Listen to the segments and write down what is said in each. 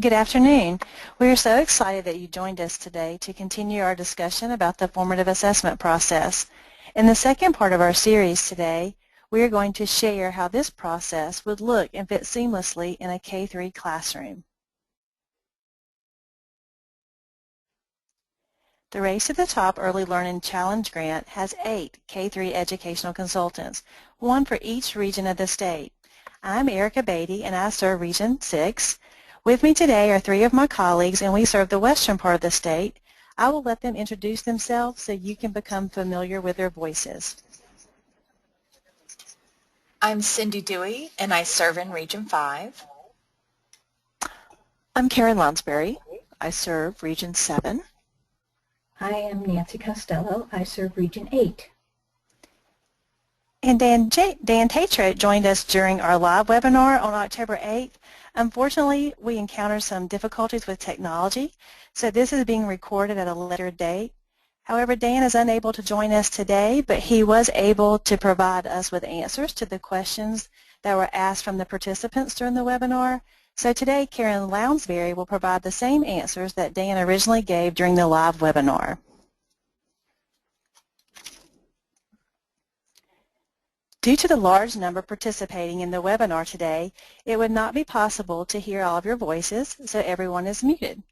Good afternoon. We are so excited that you joined us today to continue our discussion about the formative assessment process. In the second part of our series today, we are going to share how this process would look and fit seamlessly in a K-3 classroom. The Race to the Top Early Learning Challenge Grant has 8 K-3 educational consultants, one for each region of the state. I'm Erica Beatty and I serve Region 6. With me today are 3 of my colleagues and we serve the western part of the state. I will let them introduce themselves so you can become familiar with their voices. I'm Cindy Dewey and I serve in Region 5. I'm Karen Lonsberry. I serve Region 7. I am Nancy Costello. I serve Region 8. And Dan Tatro joined us during our live webinar on October 8th. Unfortunately, we encountered some difficulties with technology, so this is being recorded at a later date. However, Dan is unable to join us today, but he was able to provide us with answers to the questions that were asked from the participants during the webinar. So today, Karen Lounsbury will provide the same answers that Dan originally gave during the live webinar. Due to the large number participating in the webinar today, it would not be possible to hear all of your voices, so everyone is muted.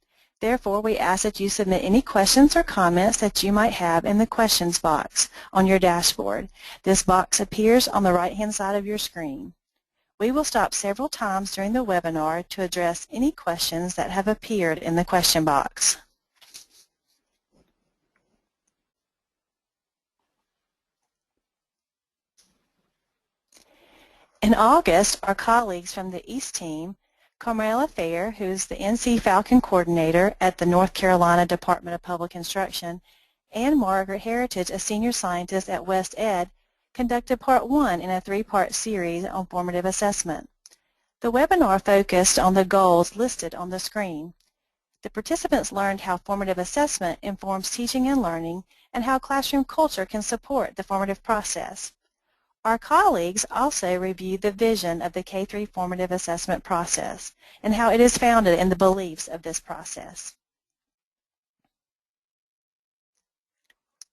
Therefore, we ask that you submit any questions or comments that you might have in the questions box on your dashboard. This box appears on the right-hand side of your screen. We will stop several times during the webinar to address any questions that have appeared in the question box. In August, our colleagues from the East team, Carmela Fair, who is the NC Falcon Coordinator at the North Carolina Department of Public Instruction, and Margaret Heritage, a Senior Scientist at West Ed, conducted Part 1 in a 3-part series on formative assessment. The webinar focused on the goals listed on the screen. The participants learned how formative assessment informs teaching and learning and how classroom culture can support the formative process. Our colleagues also reviewed the vision of the K-3 formative assessment process and how it is founded in the beliefs of this process.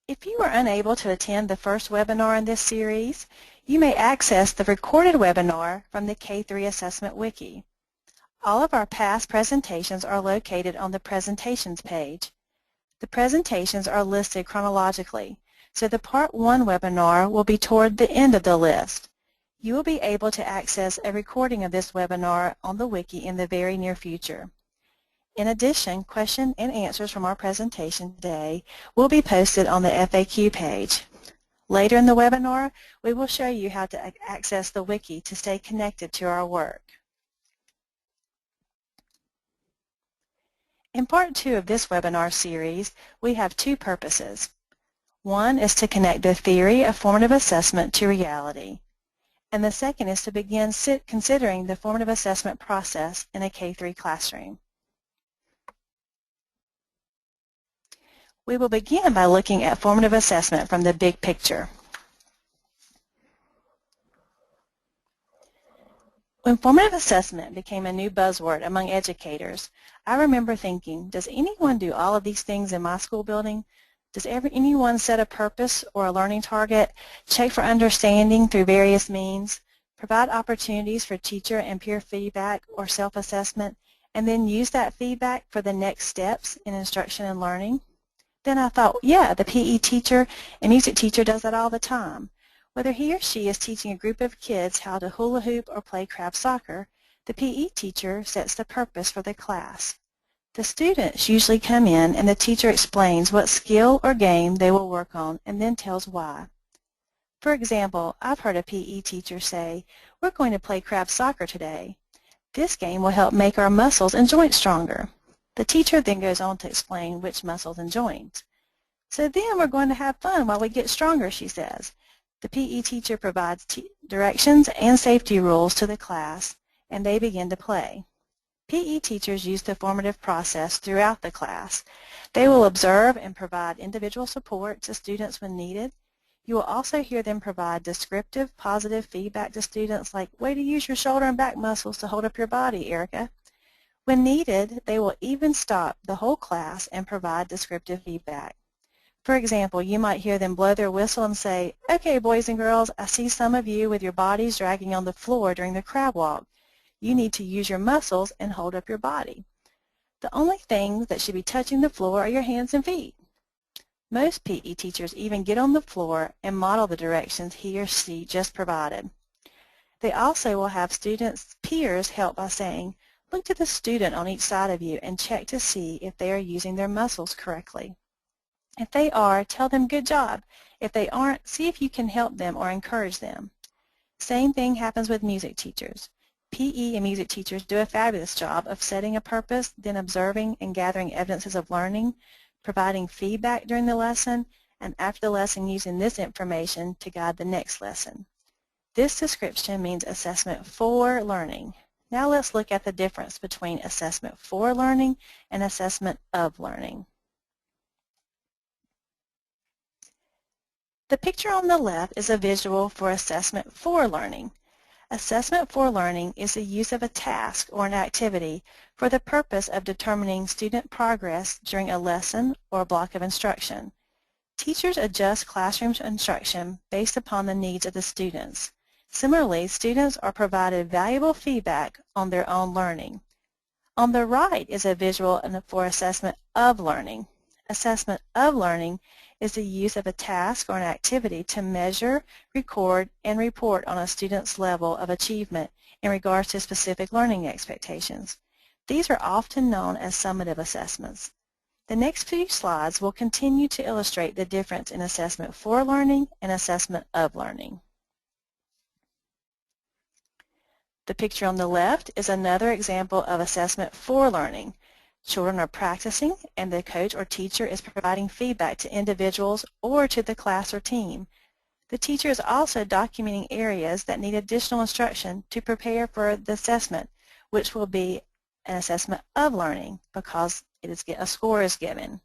If you are unable to attend the first webinar in this series, you may access the recorded webinar from the K-3 Assessment Wiki. All of our past presentations are located on the Presentations page. The presentations are listed chronologically, so the Part 1 webinar will be toward the end of the list. You will be able to access a recording of this webinar on the Wiki in the very near future. In addition, questions and answers from our presentation today will be posted on the FAQ page. Later in the webinar, we will show you how to access the Wiki to stay connected to our work. In Part 2 of this webinar series, we have 2 purposes. One is to connect the theory of formative assessment to reality, and the second is to begin considering the formative assessment process in a K-3 classroom. We will begin by looking at formative assessment from the big picture. When formative assessment became a new buzzword among educators, I remember thinking, does anyone do all of these things in my school building? Does anyone set a purpose or a learning target, check for understanding through various means, provide opportunities for teacher and peer feedback or self-assessment, and then use that feedback for the next steps in instruction and learning? Then I thought, yeah, the PE teacher and music teacher does that all the time. Whether he or she is teaching a group of kids how to hula hoop or play crab soccer, the PE teacher sets the purpose for the class. The students usually come in and the teacher explains what skill or game they will work on and then tells why. For example, I've heard a PE teacher say, we're going to play crab soccer today. This game will help make our muscles and joints stronger. The teacher then goes on to explain which muscles and joints. So then we're going to have fun while we get stronger, she says. The PE teacher provides directions and safety rules to the class, and they begin to play. PE teachers use the formative process throughout the class. They will observe and provide individual support to students when needed. You will also hear them provide descriptive, positive feedback to students like, way to use your shoulder and back muscles to hold up your body, Erica. When needed, they will even stop the whole class and provide descriptive feedback. For example, you might hear them blow their whistle and say, "Okay, boys and girls, I see some of you with your bodies dragging on the floor during the crab walk. You need to use your muscles and hold up your body. The only things that should be touching the floor are your hands and feet." Most PE teachers even get on the floor and model the directions he or she just provided. They also will have students' peers help by saying, "Look to the student on each side of you and check to see if they are using their muscles correctly. If they are, tell them good job. If they aren't, see if you can help them or encourage them." Same thing happens with music teachers. PE and music teachers do a fabulous job of setting a purpose, then observing and gathering evidences of learning, providing feedback during the lesson, and after the lesson using this information to guide the next lesson. This description means assessment for learning. Now let's look at the difference between assessment for learning and assessment of learning. The picture on the left is a visual for assessment for learning. Assessment for learning is the use of a task or an activity for the purpose of determining student progress during a lesson or a block of instruction. Teachers adjust classroom instruction based upon the needs of the students. Similarly, students are provided valuable feedback on their own learning. On the right is a visual for assessment of learning. Assessment of learning is the use of a task or an activity to measure, record, and report on a student's level of achievement in regards to specific learning expectations. These are often known as summative assessments. The next few slides will continue to illustrate the difference in assessment for learning and assessment of learning. The picture on the left is another example of assessment for learning. Children are practicing and the coach or teacher is providing feedback to individuals or to the class or team. The teacher is also documenting areas that need additional instruction to prepare for the assessment, which will be an assessment of learning because a score is given.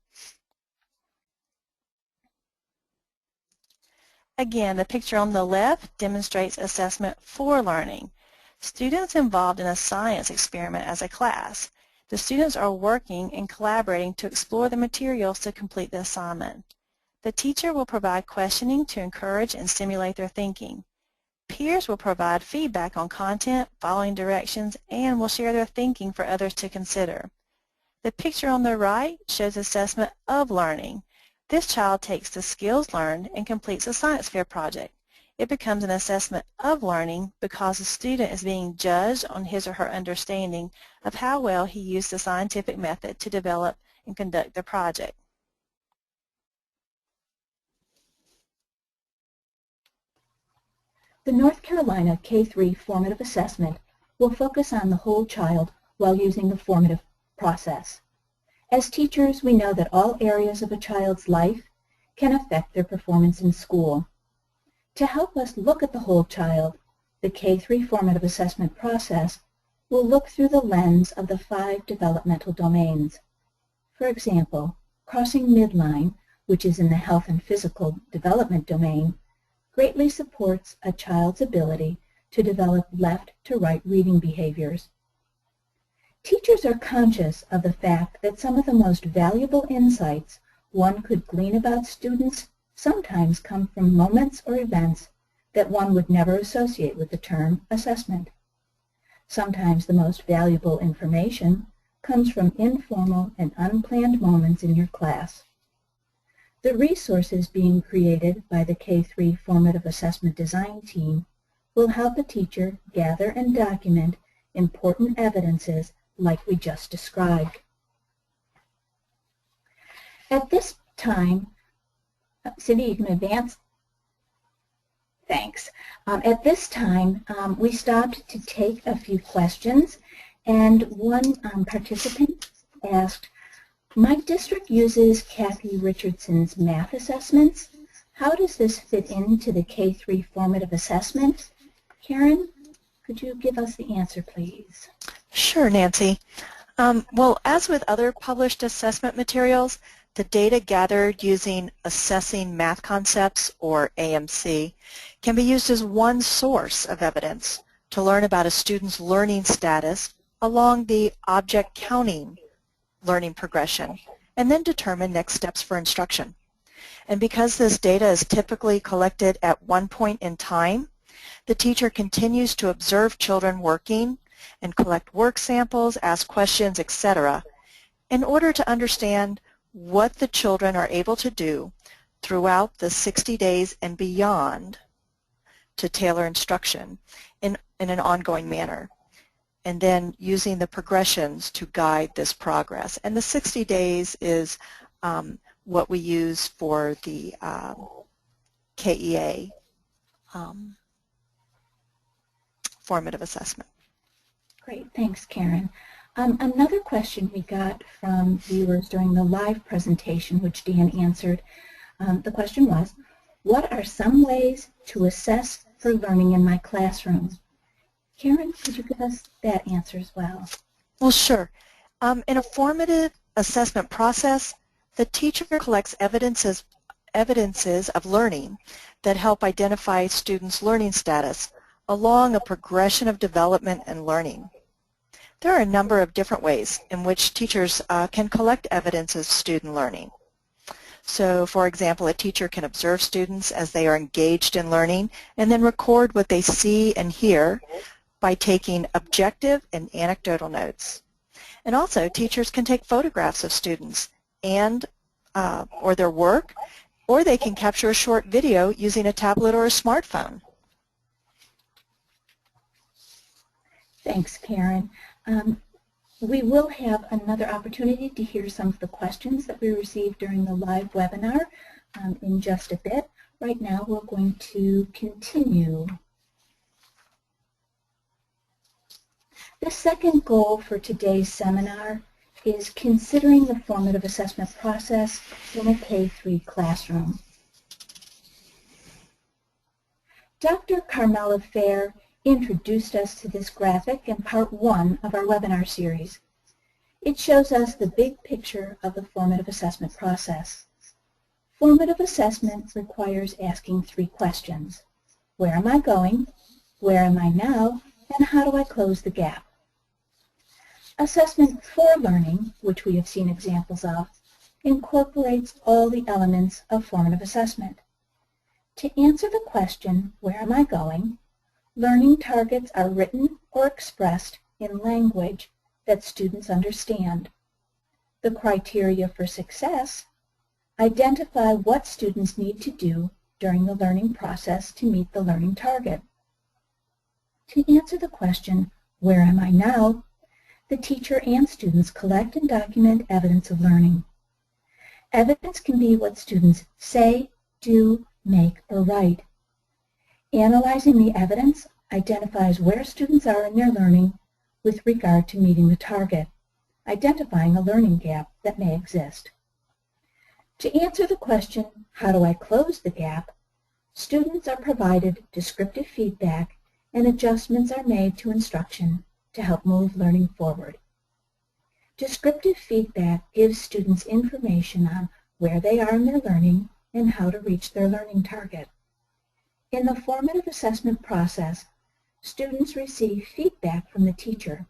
Again, the picture on the left demonstrates assessment for learning. Students involved in a science experiment as a class. The students are working and collaborating to explore the materials to complete the assignment. The teacher will provide questioning to encourage and stimulate their thinking. Peers will provide feedback on content, following directions, and will share their thinking for others to consider. The picture on the right shows assessment of learning. This child takes the skills learned and completes a science fair project. It becomes an assessment of learning because the student is being judged on his or her understanding of how well he used the scientific method to develop and conduct the project. The North Carolina K-3 formative assessment will focus on the whole child while using the formative process. As teachers, we know that all areas of a child's life can affect their performance in school. To help us look at the whole child, the K-3 formative assessment process will look through the lens of the 5 developmental domains. For example, crossing midline, which is in the health and physical development domain, greatly supports a child's ability to develop left to right reading behaviors. Teachers are conscious of the fact that some of the most valuable insights one could glean about students sometimes come from moments or events that one would never associate with the term assessment. Sometimes the most valuable information comes from informal and unplanned moments in your class. The resources being created by the K-3 Formative Assessment Design Team will help a teacher gather and document important evidences like we just described. At this time, Cindy, you can advance. Thanks. At this time, we stopped to take a few questions, and one participant asked, "My district uses Kathy Richardson's math assessments. How does this fit into the K-3 formative assessment?" Karen, could you give us the answer, please? Sure, Nancy. Well, as with other published assessment materials, the data gathered using Assessing Math Concepts, or AMC, can be used as one source of evidence to learn about a student's learning status, along the object counting learning progression, and then determine next steps for instruction. And because this data is typically collected at one point in time, the teacher continues to observe children working and collect work samples, ask questions, etc., in order to understand what the children are able to do throughout the 60 days and beyond to tailor instruction in an ongoing manner, and then using the progressions to guide this progress. And the 60 days is what we use for the KEA formative assessment. Great, thanks, Karen. Another question we got from viewers during the live presentation, which Dan answered, the question was, what are some ways to assess for learning in my classroom? Karen, could you give us that answer as well? Well, sure. In a formative assessment process, the teacher collects evidences of learning that help identify students' learning status along a progression of development and learning. There are a number of different ways in which teachers can collect evidence of student learning. So, for example, a teacher can observe students as they are engaged in learning and then record what they see and hear by taking objective and anecdotal notes. And also, teachers can take photographs of students and or their work, or they can capture a short video using a tablet or a smartphone. Thanks, Karen. We will have another opportunity to hear some of the questions that we received during the live webinar in just a bit. Right now, we're going to continue. The second goal for today's seminar is considering the formative assessment process in a K-3 classroom. Dr. Carmela Fair introduced us to this graphic in part 1 of our webinar series. It shows us the big picture of the formative assessment process. Formative assessment requires asking 3 questions. Where am I going? Where am I now? And how do I close the gap? Assessment for learning, which we have seen examples of, incorporates all the elements of formative assessment. To answer the question, where am I going? Learning targets are written or expressed in language that students understand. The criteria for success identify what students need to do during the learning process to meet the learning target. To answer the question, where am I now? The teacher and students collect and document evidence of learning. Evidence can be what students say, do, make, or write. Analyzing the evidence identifies where students are in their learning with regard to meeting the target, identifying a learning gap that may exist. To answer the question, how do I close the gap? Students are provided descriptive feedback and adjustments are made to instruction to help move learning forward. Descriptive feedback gives students information on where they are in their learning and how to reach their learning target. In the formative assessment process, students receive feedback from the teacher,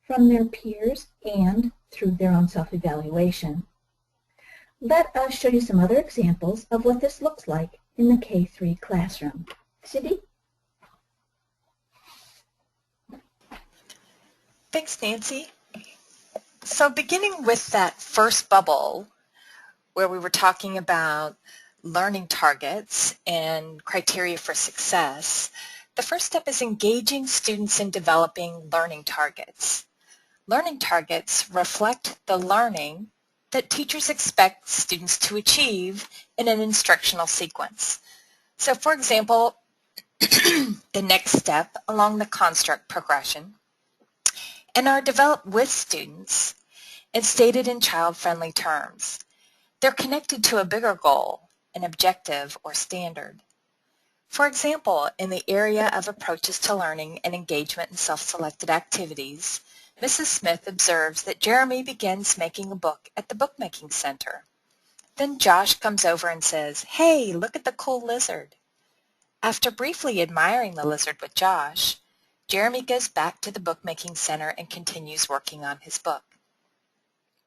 from their peers, and through their own self-evaluation. Let us show you some other examples of what this looks like in the K-3 classroom. Cindy? Thanks, Nancy. So beginning with that first bubble where we were talking about learning targets and criteria for success, the first step is engaging students in developing learning targets. Learning targets reflect the learning that teachers expect students to achieve in an instructional sequence. So for example, the next step along the construct progression and are developed with students and stated in child-friendly terms. They're connected to a bigger goal, an objective or standard. For example, in the area of approaches to learning and engagement in self-selected activities, Mrs. Smith observes that Jeremy begins making a book at the bookmaking center. Then Josh comes over and says, "Hey, look at the cool lizard." After briefly admiring the lizard with Josh, Jeremy goes back to the bookmaking center and continues working on his book.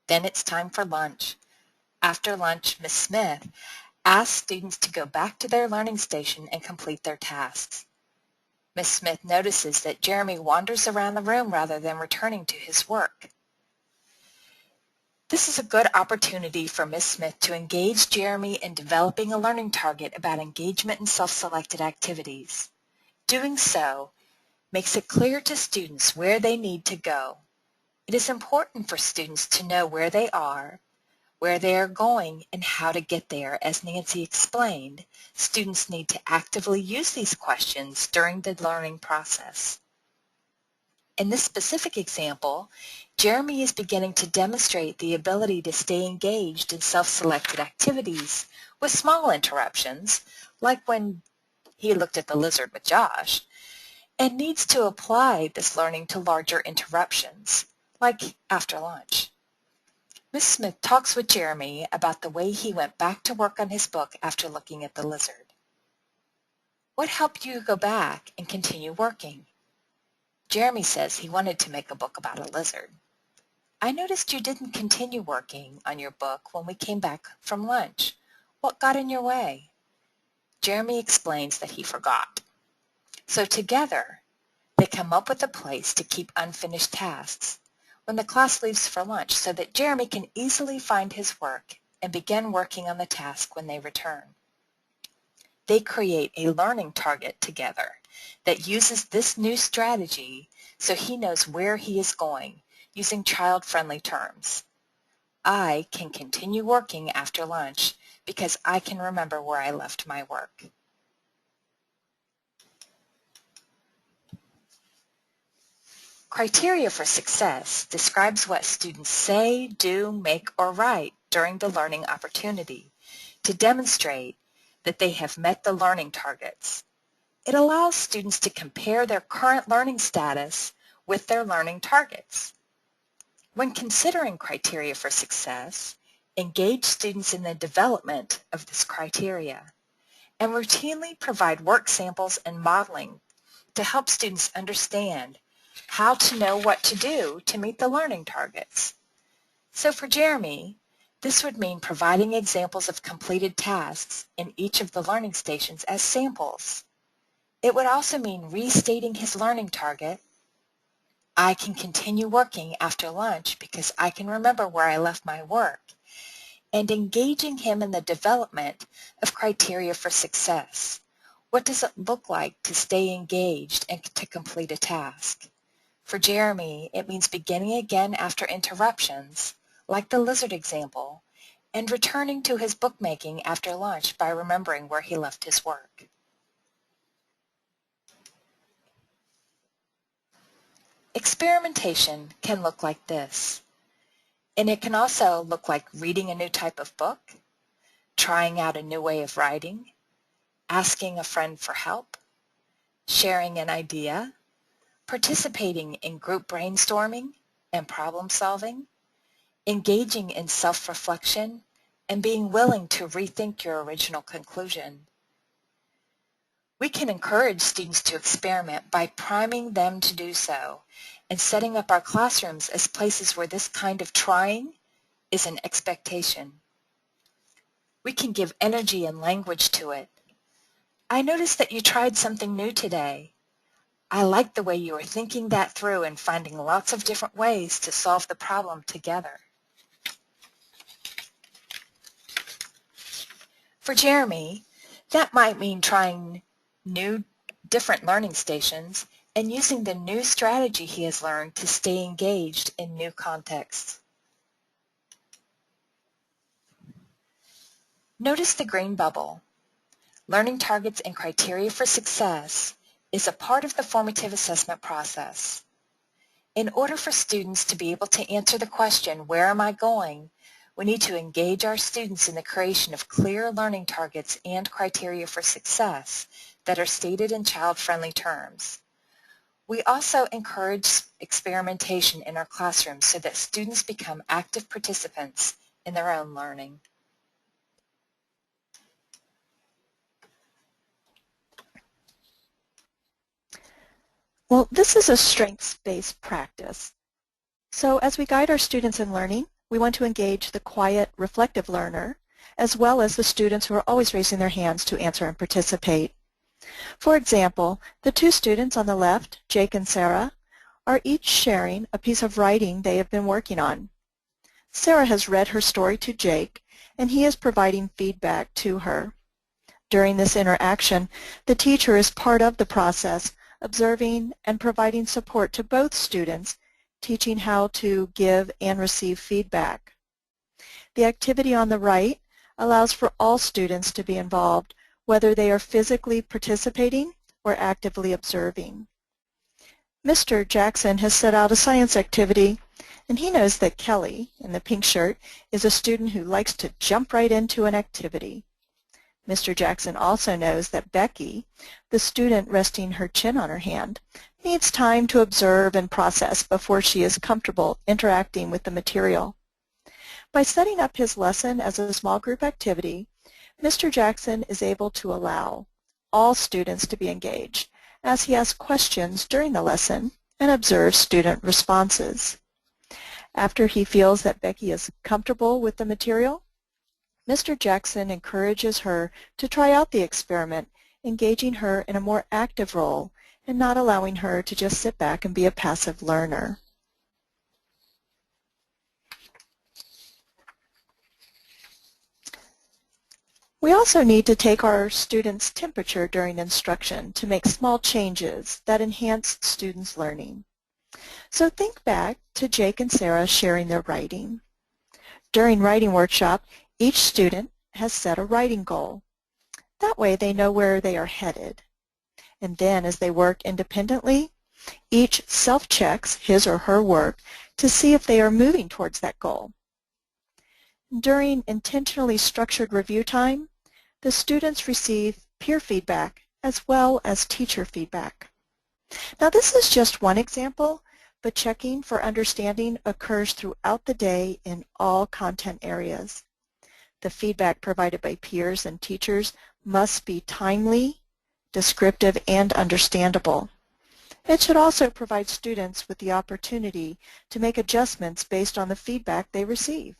Then it's time for lunch. After lunch, Miss Smith asks students to go back to their learning station and complete their tasks. Miss Smith notices that Jeremy wanders around the room rather than returning to his work. This is a good opportunity for Miss Smith to engage Jeremy in developing a learning target about engagement in self-selected activities. Doing so makes it clear to students where they need to go. It is important for students to know where they are going, and how to get there. As Nancy explained, students need to actively use these questions during the learning process. In this specific example, Jeremy is beginning to demonstrate the ability to stay engaged in self-selected activities with small interruptions, like when he looked at the lizard with Josh, and needs to apply this learning to larger interruptions, like after lunch. Miss Smith talks with Jeremy about the way he went back to work on his book after looking at the lizard. What helped you go back and continue working? Jeremy says he wanted to make a book about a lizard. I noticed you didn't continue working on your book when we came back from lunch. What got in your way? Jeremy explains that he forgot. So together, they come up with a place to keep unfinished tasks when the class leaves for lunch so that Jeremy can easily find his work and begin working on the task when they return. They create a learning target together that uses this new strategy so he knows where he is going, using child-friendly terms. I can continue working after lunch because I can remember where I left my work. Criteria for success describes what students say, do, make, or write during the learning opportunity to demonstrate that they have met the learning targets. It allows students to compare their current learning status with their learning targets. When considering criteria for success, engage students in the development of this criteria and routinely provide work samples and modeling to help students understand how to know what to do to meet the learning targets. So for Jeremy, this would mean providing examples of completed tasks in each of the learning stations as samples. It would also mean restating his learning target. I can continue working after lunch because I can remember where I left my work, and engaging him in the development of criteria for success. What does it look like to stay engaged and to complete a task? For Jeremy, it means beginning again after interruptions, like the lizard example, and returning to his bookmaking after lunch by remembering where he left his work. Experimentation can look like this, and it can also look like reading a new type of book, trying out a new way of writing, asking a friend for help, sharing an idea, participating in group brainstorming and problem solving, engaging in self-reflection, and being willing to rethink your original conclusion. We can encourage students to experiment by priming them to do so and setting up our classrooms as places where this kind of trying is an expectation. We can give energy and language to it. I noticed that you tried something new today. I like the way you are thinking that through and finding lots of different ways to solve the problem together. For Jeremy, that might mean trying new, different learning stations and using the new strategy he has learned to stay engaged in new contexts. Notice the green bubble. Learning targets and criteria for success is a part of the formative assessment process. In order for students to be able to answer the question, where am I going, we need to engage our students in the creation of clear learning targets and criteria for success that are stated in child-friendly terms. We also encourage experimentation in our classrooms so that students become active participants in their own learning. Well, this is a strengths-based practice. So as we guide our students in learning, we want to engage the quiet, reflective learner, as well as the students who are always raising their hands to answer and participate. For example, the two students on the left, Jake and Sarah, are each sharing a piece of writing they have been working on. Sarah has read her story to Jake, and he is providing feedback to her. During this interaction, the teacher is part of the process, observing and providing support to both students, teaching how to give and receive feedback. The activity on the right allows for all students to be involved, whether they are physically participating or actively observing. Mr. Jackson has set out a science activity, and he knows that Kelly, in the pink shirt, is a student who likes to jump right into an activity. Mr. Jackson also knows that Becky, the student resting her chin on her hand, needs time to observe and process before she is comfortable interacting with the material. By setting up his lesson as a small group activity, Mr. Jackson is able to allow all students to be engaged as he asks questions during the lesson and observes student responses. After he feels that Becky is comfortable with the material, Mr. Jackson encourages her to try out the experiment, engaging her in a more active role and not allowing her to just sit back and be a passive learner. We also need to take our students' temperature during instruction to make small changes that enhance students' learning. So think back to Jake and Sarah sharing their writing. During writing workshop, each student has set a writing goal. That way they know where they are headed. And then as they work independently, each self-checks his or her work to see if they are moving towards that goal. During intentionally structured review time, the students receive peer feedback as well as teacher feedback. Now this is just one example, but checking for understanding occurs throughout the day in all content areas. The feedback provided by peers and teachers must be timely, descriptive, and understandable. It should also provide students with the opportunity to make adjustments based on the feedback they receive.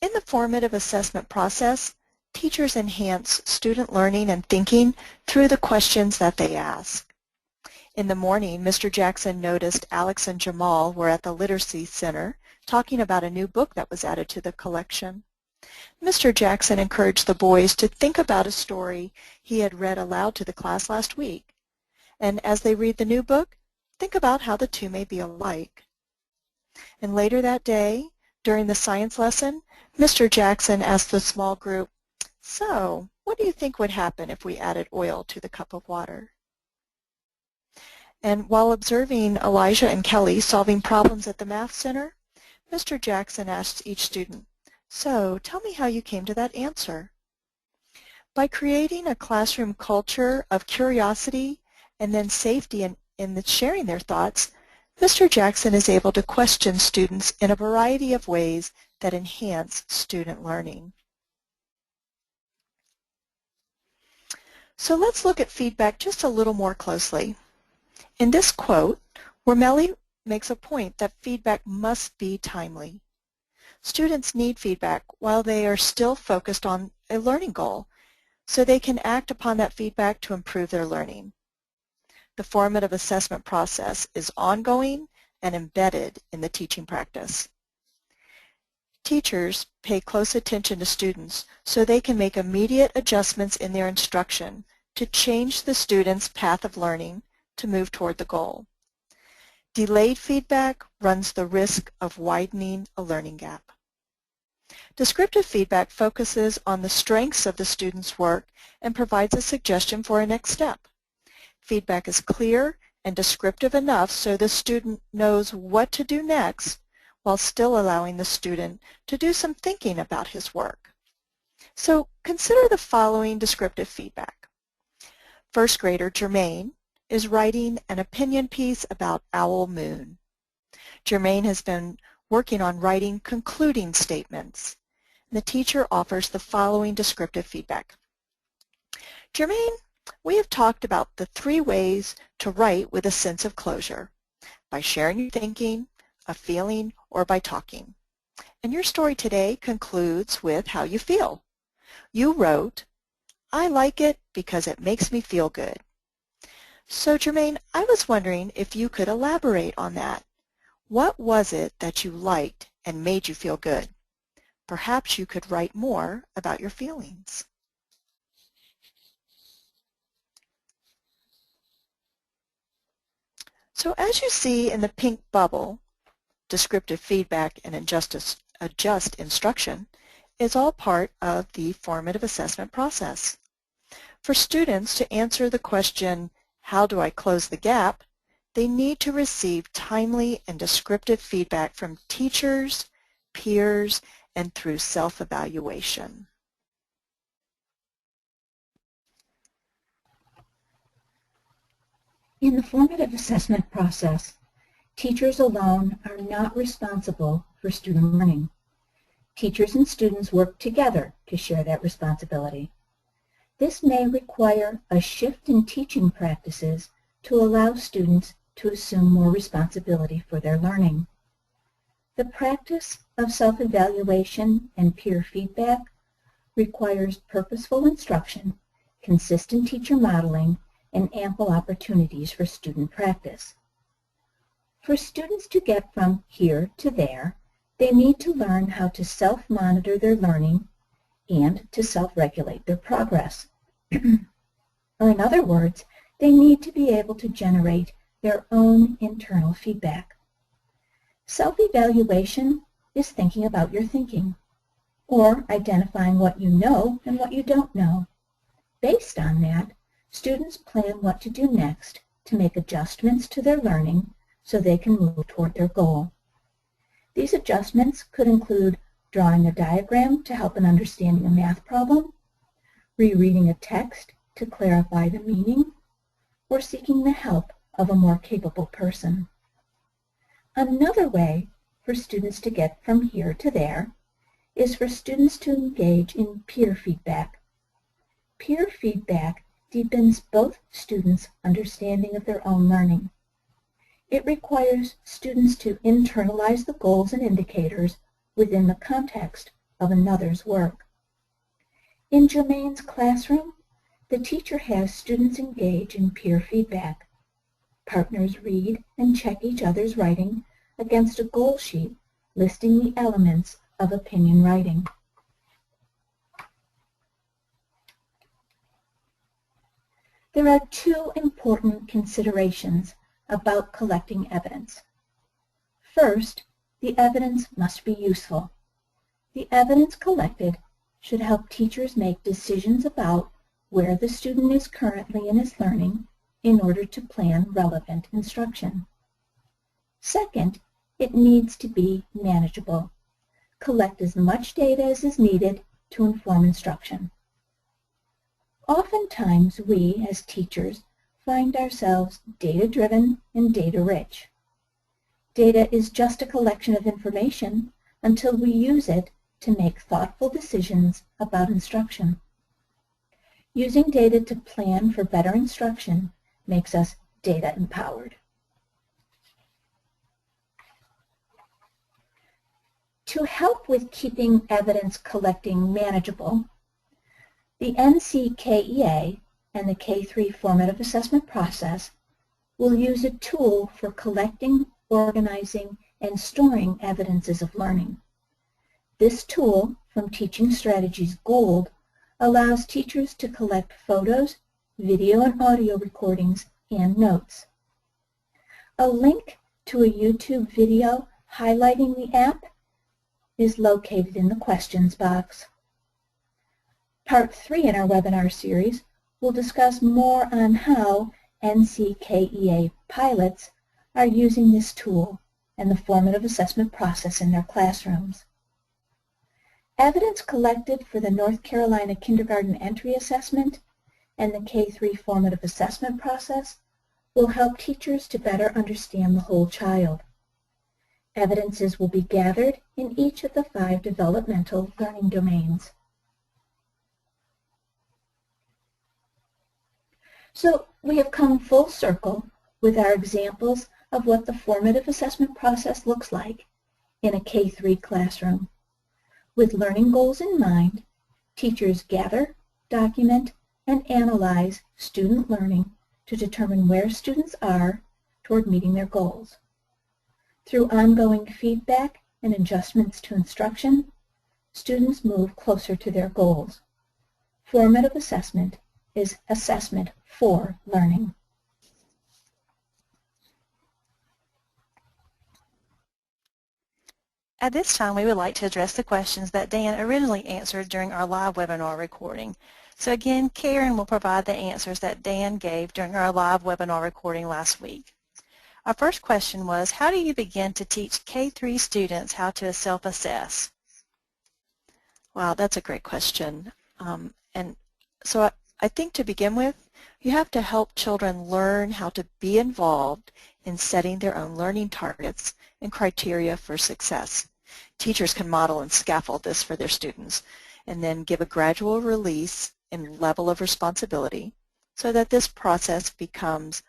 In the formative assessment process, teachers enhance student learning and thinking through the questions that they ask. In the morning, Mr. Jackson noticed Alex and Jamal were at the Literacy Center talking about a new book that was added to the collection. Mr. Jackson encouraged the boys to think about a story he had read aloud to the class last week. And as they read the new book, think about how the two may be alike. And later that day, during the science lesson, Mr. Jackson asked the small group, "So, what do you think would happen if we added oil to the cup of water?" And while observing Elijah and Kelly solving problems at the Math Center, Mr. Jackson asked each student, "So, tell me how you came to that answer." By creating a classroom culture of curiosity and then safety in sharing their thoughts, Mr. Jackson is able to question students in a variety of ways that enhance student learning. So let's look at feedback just a little more closely. In this quote, Wormelli makes a point that feedback must be timely. Students need feedback while they are still focused on a learning goal, so they can act upon that feedback to improve their learning. The formative assessment process is ongoing and embedded in the teaching practice. Teachers pay close attention to students so they can make immediate adjustments in their instruction to change the student's path of learning to move toward the goal. Delayed feedback runs the risk of widening a learning gap. Descriptive feedback focuses on the strengths of the student's work and provides a suggestion for a next step. Feedback is clear and descriptive enough so the student knows what to do next while still allowing the student to do some thinking about his work. So consider the following descriptive feedback. First grader Jermaine is writing an opinion piece about Owl Moon. Jermaine has been working on writing concluding statements. The teacher offers the following descriptive feedback. Jermaine, we have talked about the 3 ways to write with a sense of closure: by sharing your thinking, a feeling, or by talking. And your story today concludes with how you feel. You wrote, "I like it because it makes me feel good." So Jermaine, I was wondering if you could elaborate on that. What was it that you liked and made you feel good? Perhaps you could write more about your feelings. So as you see in the pink bubble, descriptive feedback and adjust instruction is all part of the formative assessment process. For students to answer the question, how do I close the gap, they need to receive timely and descriptive feedback from teachers, peers, and through self-evaluation. In the formative assessment process, teachers alone are not responsible for student learning. Teachers and students work together to share that responsibility. This may require a shift in teaching practices to allow students to assume more responsibility for their learning. The practice of self-evaluation and peer feedback requires purposeful instruction, consistent teacher modeling, and ample opportunities for student practice. For students to get from here to there, they need to learn how to self-monitor their learning and to self-regulate their progress. Or in other words, they need to be able to generate their own internal feedback. Self-evaluation is thinking about your thinking, or identifying what you know and what you don't know. Based on that, students plan what to do next to make adjustments to their learning so they can move toward their goal. These adjustments could include drawing a diagram to help in understanding a math problem, rereading a text to clarify the meaning, or seeking the help of a more capable person. Another way for students to get from here to there is for students to engage in peer feedback. Peer feedback deepens both students' understanding of their own learning. It requires students to internalize the goals and indicators within the context of another's work. In Jermaine's classroom, the teacher has students engage in peer feedback. Partners read and check each other's writing against a goal sheet listing the elements of opinion writing. There are 2 important considerations about collecting evidence. First, the evidence must be useful. The evidence collected should help teachers make decisions about where the student is currently in his learning in order to plan relevant instruction. Second, it needs to be manageable. Collect as much data as is needed to inform instruction. Oftentimes, we, as teachers, find ourselves data-driven and data-rich. Data is just a collection of information until we use it to make thoughtful decisions about instruction. Using data to plan for better instruction makes us data-empowered. To help with keeping evidence collecting manageable, the NCKEA and the K-3 formative assessment process will use a tool for collecting, organizing, and storing evidences of learning. This tool, from Teaching Strategies Gold, allows teachers to collect photos, video and audio recordings, and notes. A link to a YouTube video highlighting the app is located in the questions box. Part 3 in our webinar series will discuss more on how NCKEA pilots are using this tool and the formative assessment process in their classrooms. Evidence collected for the North Carolina Kindergarten Entry Assessment and the K-3 formative assessment process will help teachers to better understand the whole child. Evidences will be gathered in each of the 5 developmental learning domains. So we have come full circle with our examples of what the formative assessment process looks like in a K-3 classroom. With learning goals in mind, teachers gather, document, and analyze student learning to determine where students are toward meeting their goals. Through ongoing feedback and adjustments to instruction, students move closer to their goals. Formative assessment is assessment for learning. At this time, we would like to address the questions that Dan originally answered during our live webinar recording. So again, Karen will provide the answers that Dan gave during our live webinar recording last week. Our first question was, how do you begin to teach K-3 students how to self-assess? Wow, that's a great question. And so I think to begin with, you have to help children learn how to be involved in setting their own learning targets and criteria for success. Teachers can model and scaffold this for their students and then give a gradual release in level of responsibility so that this process becomes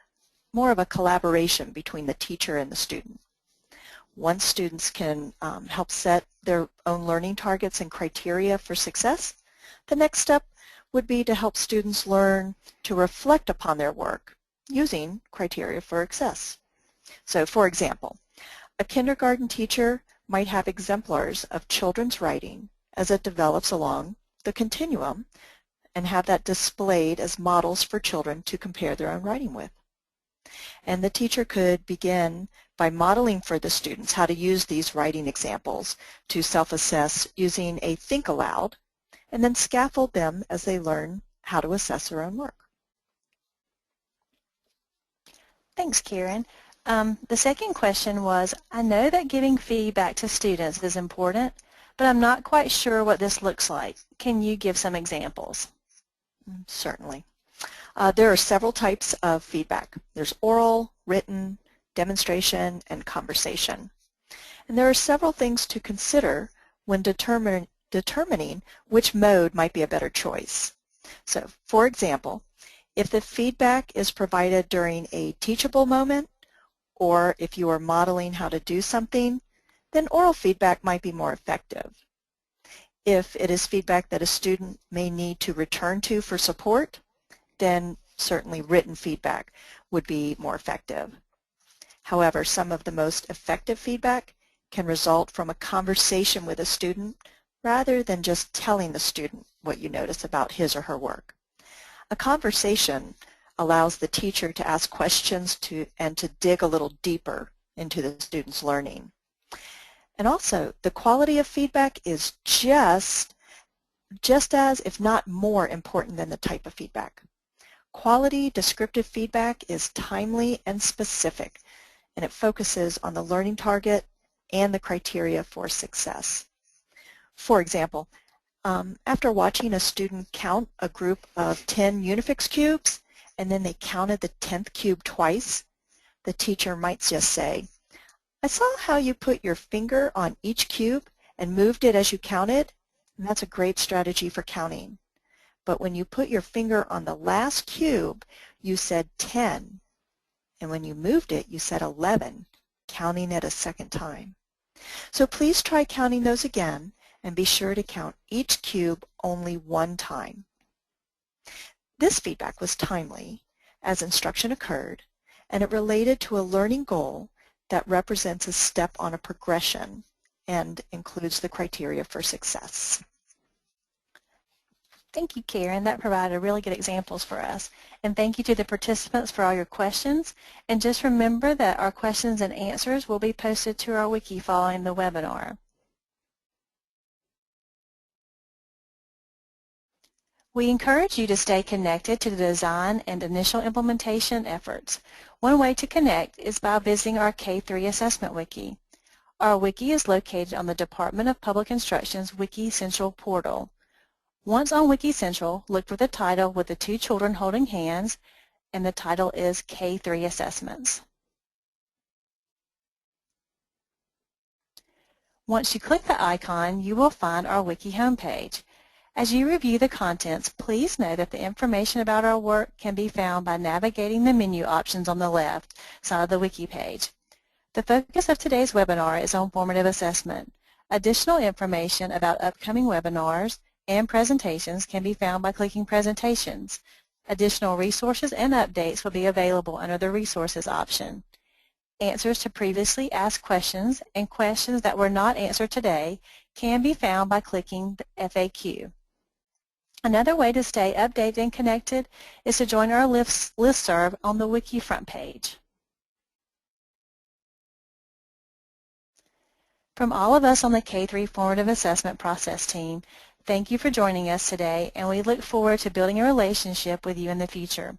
more of a collaboration between the teacher and the student. Once students can help set their own learning targets and criteria for success, the next step would be to help students learn to reflect upon their work using criteria for success. So for example, a kindergarten teacher might have exemplars of children's writing as it develops along the continuum and have that displayed as models for children to compare their own writing with. And the teacher could begin by modeling for the students how to use these writing examples to self-assess using a think aloud, and then scaffold them as they learn how to assess their own work. Thanks, Karen. The second question was, I know that giving feedback to students is important, but I'm not quite sure what this looks like. Can you give some examples? Certainly. There are several types of feedback. There's oral, written, demonstration, and conversation. And there are several things to consider when determining which mode might be a better choice. So, for example, if the feedback is provided during a teachable moment, or if you are modeling how to do something, then oral feedback might be more effective. If it is feedback that a student may need to return to for support, then certainly written feedback would be more effective. However, some of the most effective feedback can result from a conversation with a student rather than just telling the student what you notice about his or her work. A conversation allows the teacher to ask questions and to dig a little deeper into the student's learning. And also, the quality of feedback is just as, if not more, important than the type of feedback. Quality descriptive feedback is timely and specific, and it focuses on the learning target and the criteria for success. For example, after watching a student count a group of 10 Unifix cubes, and then they counted the 10th cube twice, the teacher might just say, I saw how you put your finger on each cube and moved it as you counted, and that's a great strategy for counting. But when you put your finger on the last cube, you said 10, and when you moved it, you said 11, counting it a second time. So please try counting those again, and be sure to count each cube only one time. This feedback was timely, as instruction occurred, and it related to a learning goal that represents a step on a progression and includes the criteria for success. Thank you, Karen. That provided really good examples for us. And thank you to the participants for all your questions. And just remember that our questions and answers will be posted to our wiki following the webinar. We encourage you to stay connected to the design and initial implementation efforts. One way to connect is by visiting our K-3 Assessment Wiki. Our wiki is located on the Department of Public Instruction's Wiki Central portal. Once on Wiki Central, look for the title with the 2 children holding hands, and the title is K-3 Assessments. Once you click the icon, you will find our Wiki homepage. As you review the contents, please know that the information about our work can be found by navigating the menu options on the left side of the Wiki page. The focus of today's webinar is on formative assessment. Additional information about upcoming webinars and presentations can be found by clicking Presentations. Additional resources and updates will be available under the Resources option. Answers to previously asked questions and questions that were not answered today can be found by clicking the FAQ. Another way to stay updated and connected is to join our listserv on the Wiki front page. From all of us on the K-3 Formative Assessment Process team, thank you for joining us today, and we look forward to building a relationship with you in the future.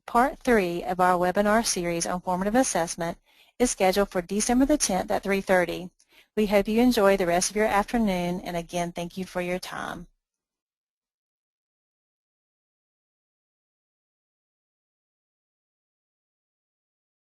Part 3 of our webinar series on formative assessment is scheduled for December the 10th at 3:30. We hope you enjoy the rest of your afternoon, and again, thank you for your time.